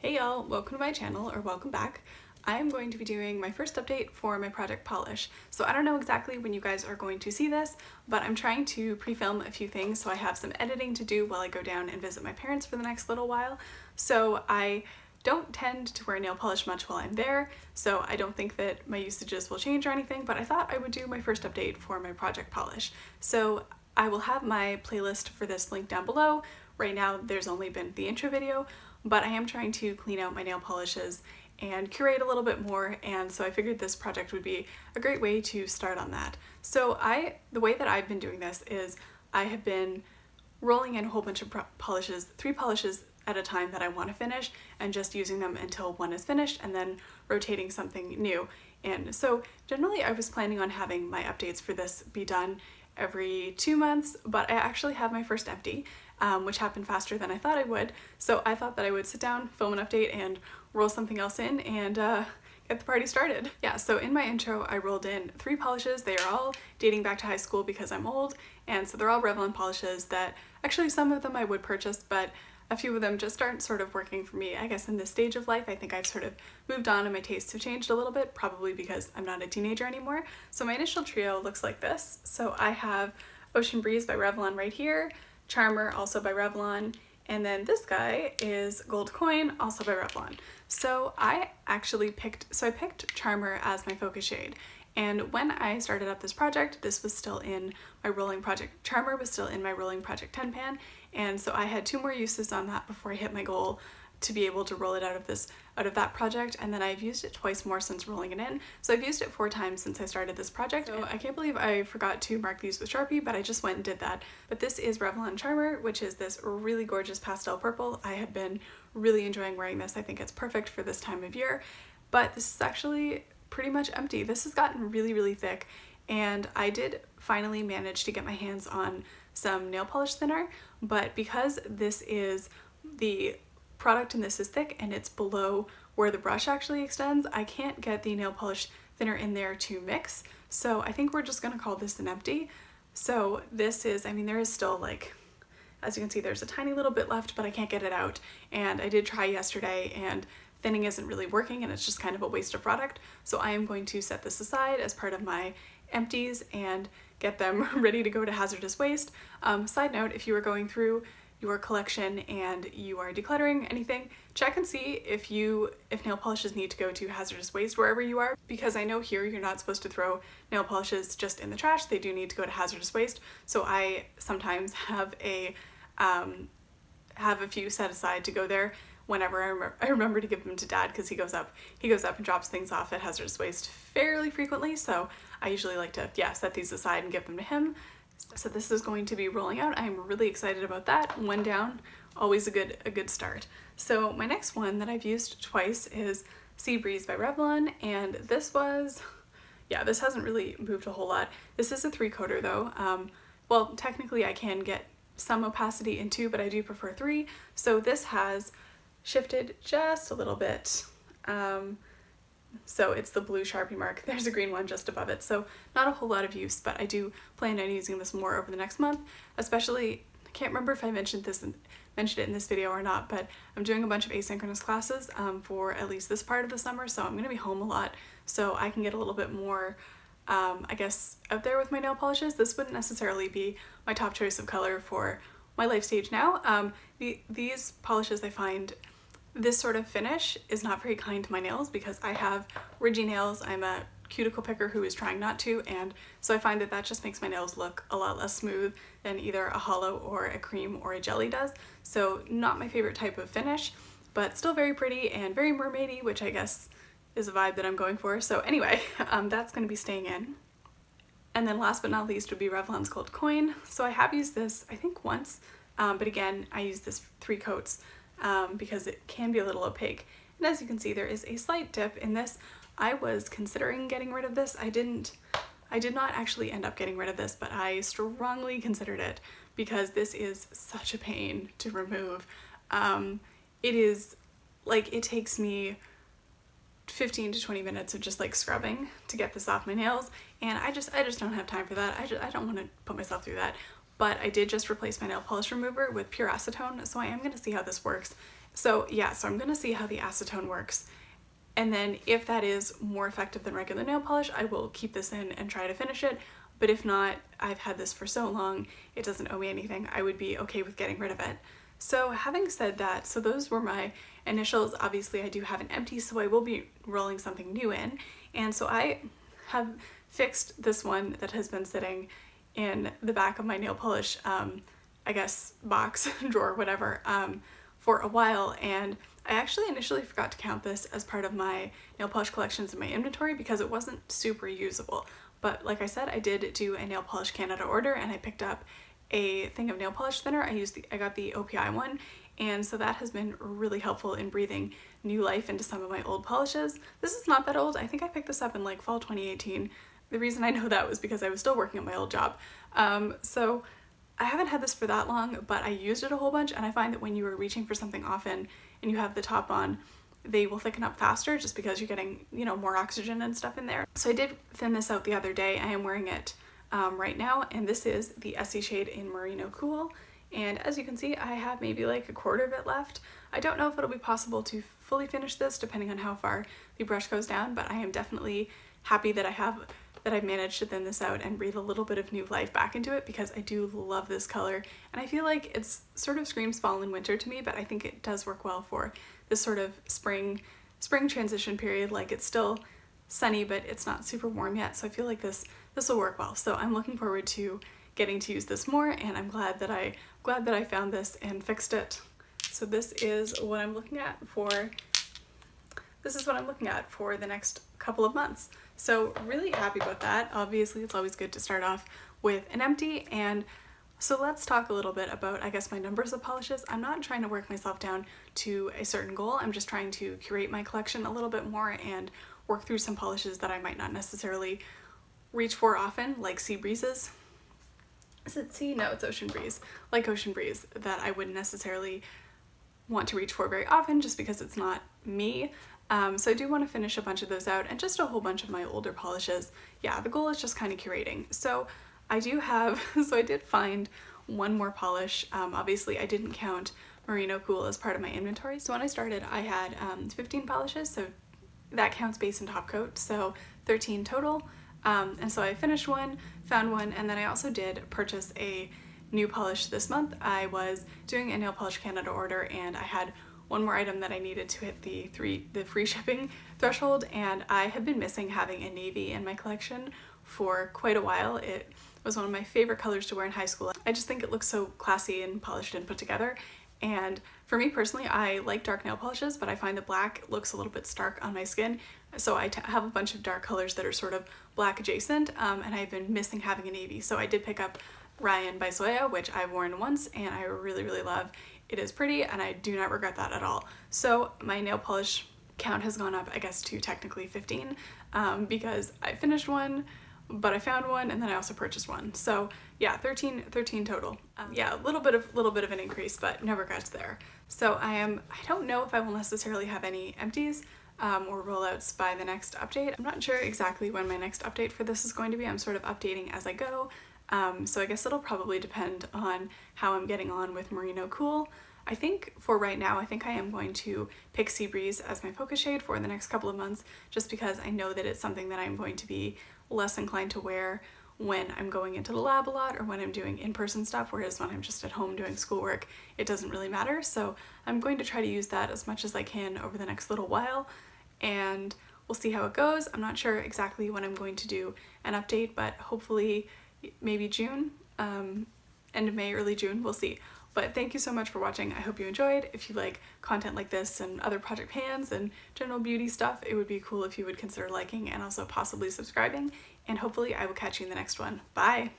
Hey y'all, welcome to my channel, or welcome back. I'm going to be doing my first update for my Project Polish. So I don't know exactly when you guys are going to see this, but I'm trying to pre-film a few things so I have some editing to do while I go down and visit my parents for the next little while. So I don't tend to wear nail polish much while I'm there, so I don't think that my usages will change or anything, but I thought I would do my first update for my Project Polish. So I will have my playlist for this linked down below. Right now there's only been the intro video, but I am trying to clean out my nail polishes and curate a little bit more, and so I figured this project would be a great way to start on that. So the way that I've been doing this is I have been rolling in a whole bunch of polishes, 3 polishes at a time that I want to finish, and just using them until one is finished and then rotating something new. And so generally I was planning on having my updates for this be done every 2 months, but I actually have my first empty, which happened faster than I thought I would. So I thought that I would sit down, film an update, and roll something else in and get the party started. Yeah, so in my intro I rolled in 3 polishes. They are all dating back to high school because I'm old, and so they're all Revlon polishes that actually some of them I would purchase, but a few of them just aren't sort of working for me. I guess in this stage of life, I think I've sort of moved on and my tastes have changed a little bit, probably because I'm not a teenager anymore. So my initial trio looks like this. So I have Ocean Breeze by Revlon right here, Charmer also by Revlon, and then this guy is Gold Coin, also by Revlon. So I picked Charmer as my focus shade. And when I started up this project, this was still in my rolling project. Charmer was still in my rolling project 10 pan, and so I had 2 more uses on that before I hit my goal to be able to roll it out of that project, and then I've used it twice more since rolling it in. So I've used it 4 times since I started this project. So I can't believe I forgot to mark these with Sharpie, but I just went and did that. But this is Revlon Charmer, which is this really gorgeous pastel purple. I have been really enjoying wearing this. I think it's perfect for this time of year, but this is actually pretty much empty. This has gotten really, really thick, and I did finally manage to get my hands on some nail polish thinner, but because this is the product and this is thick and it's below where the brush actually extends, I can't get the nail polish thinner in there to mix. So I think we're just gonna call this an empty. So this is, I mean, there is still, like, as you can see, there's a tiny little bit left, but I can't get it out. And I did try yesterday, and thinning isn't really working, and it's just kind of a waste of product. So I am going to set this aside as part of my empties and get them ready to go to hazardous waste. Side note, if you are going through your collection and you are decluttering anything, check and see if nail polishes need to go to hazardous waste wherever you are, because I know here you're not supposed to throw nail polishes just in the trash. They do need to go to hazardous waste. So I sometimes have a few set aside to go there whenever I remember to give them to Dad, because he goes up and drops things off at hazardous waste fairly frequently. So I usually like to set these aside and give them to him. So this is going to be rolling out. I'm really excited about that. 1 down, always a good start. So my next one that I've used twice is Sea Breeze by Revlon, and this hasn't really moved a whole lot. This is a 3-coater though. Well, technically I can get some opacity in 2, but I do prefer 3. So this has shifted just a little bit. So it's the blue Sharpie mark. There's a green one just above it. So not a whole lot of use, but I do plan on using this more over the next month. Especially, I can't remember if I mentioned it in this video or not, but I'm doing a bunch of asynchronous classes for at least this part of the summer, so I'm gonna be home a lot, so I can get a little bit more, I guess, out there with my nail polishes. This wouldn't necessarily be my top choice of color for my life stage now. These polishes, I find, this sort of finish is not very kind to my nails because I have ridgy nails. I'm a cuticle picker who is trying not to, and so I find that just makes my nails look a lot less smooth than either a hollow or a cream or a jelly does. So not my favorite type of finish, but still very pretty and very mermaidy, which I guess is a vibe that I'm going for. So anyway, that's going to be staying in. And then last but not least would be Revlon's Gold Coin. So I have used this, I think, once, but again, I use this 3 coats because it can be a little opaque. And as you can see, there is a slight dip in this. I was considering getting rid of this. I did not actually end up getting rid of this, but I strongly considered it because this is such a pain to remove. It is, like, it takes me 15 to 20 minutes of just like scrubbing to get this off my nails, and I just don't have time for that. I don't want to put myself through that. But I did just replace my nail polish remover with pure acetone, so I am going to see how this works So yeah, so I'm gonna see how the acetone works. And then if that is more effective than regular nail polish, I will keep this in and try to finish it. But if not, I've had this for so long, it doesn't owe me anything. I would be okay with getting rid of it. So having said that, so those were my initials. Obviously I do have an empty, so I will be rolling something new in. And so I have fixed this one that has been sitting in the back of my nail polish, I guess, box, drawer, whatever, for a while. And I actually initially forgot to count this as part of my nail polish collections in my inventory because it wasn't super usable. But like I said, I did do a Nail Polish Canada order and I picked up a thing of nail polish thinner. I got the OPI one, and so that has been really helpful in breathing new life into some of my old polishes. This is not that old. I think I picked this up in like fall 2018. The reason I know that was because I was still working at my old job. So I haven't had this for that long, but I used it a whole bunch, and I find that when you are reaching for something often and you have the top on, they will thicken up faster just because you're getting, you know, more oxygen and stuff in there. So I did thin this out the other day. I am wearing it right now, and this is the Essie shade in Merino Cool. And as you can see, I have maybe like a quarter of it left. I don't know if it'll be possible to fully finish this depending on how far the brush goes down, but I am definitely happy that I've managed to thin this out and breathe a little bit of new life back into it because I do love this color. And I feel like it's sort of screams fall and winter to me, but I think it does work well for this sort of spring transition period. Like, it's still sunny, but it's not super warm yet. So I feel like this will work well. So I'm looking forward to getting to use this more, and I'm glad that I found this and fixed it. So this is what I'm looking at for the next couple of months. So really happy about that. Obviously, it's always good to start off with an empty. And so let's talk a little bit about, I guess, my numbers of polishes. I'm not trying to work myself down to a certain goal. I'm just trying to curate my collection a little bit more and work through some polishes that I might not necessarily reach for often, like Sea Breezes. Is it Sea? No, it's Ocean Breeze. Like Ocean Breeze, that I wouldn't necessarily want to reach for very often just because it's not me. So I do want to finish a bunch of those out, and just a whole bunch of my older polishes. Yeah, the goal is just kind of curating. So I did find one more polish. Obviously I didn't count Merino Cool as part of my inventory. So when I started, I had 15 polishes, so that counts base and top coat, so 13 total. And so I finished one, found one, and then I also did purchase a new polish this month. I was doing a Nail Polish Canada order, and I had one more item that I needed to hit the free shipping threshold, and I have been missing having a navy in my collection for quite a while. It was one of my favorite colors to wear in high school. I just think it looks so classy and polished and put together. And for me personally, I like dark nail polishes, but I find that black looks a little bit stark on my skin. So I have a bunch of dark colors that are sort of black adjacent, and I've been missing having a navy. So I did pick up Ryan by Zoya, which I've worn once and I really, really love. It is pretty, and I do not regret that at all. So my nail polish count has gone up, I guess, to technically 15, because I finished one, but I found one, and then I also purchased one. So yeah, 13 total. Yeah, a little bit of an increase, but no regrets there. So I don't know if I will necessarily have any empties or rollouts by the next update. I'm not sure exactly when my next update for this is going to be. I'm sort of updating as I go. So I guess it'll probably depend on how I'm getting on with Merino Cool. I think for right now, I think I am going to pick Sea Breeze as my focus shade for the next couple of months, just because I know that it's something that I'm going to be less inclined to wear when I'm going into the lab a lot or when I'm doing in-person stuff, whereas when I'm just at home doing schoolwork, it doesn't really matter. So I'm going to try to use that as much as I can over the next little while, and we'll see how it goes. I'm not sure exactly when I'm going to do an update, but hopefully maybe June, end of May, early June, we'll see. But thank you so much for watching. I hope you enjoyed. If you like content like this and other project pans and general beauty stuff, it would be cool if you would consider liking and also possibly subscribing. And hopefully I will catch you in the next one. Bye!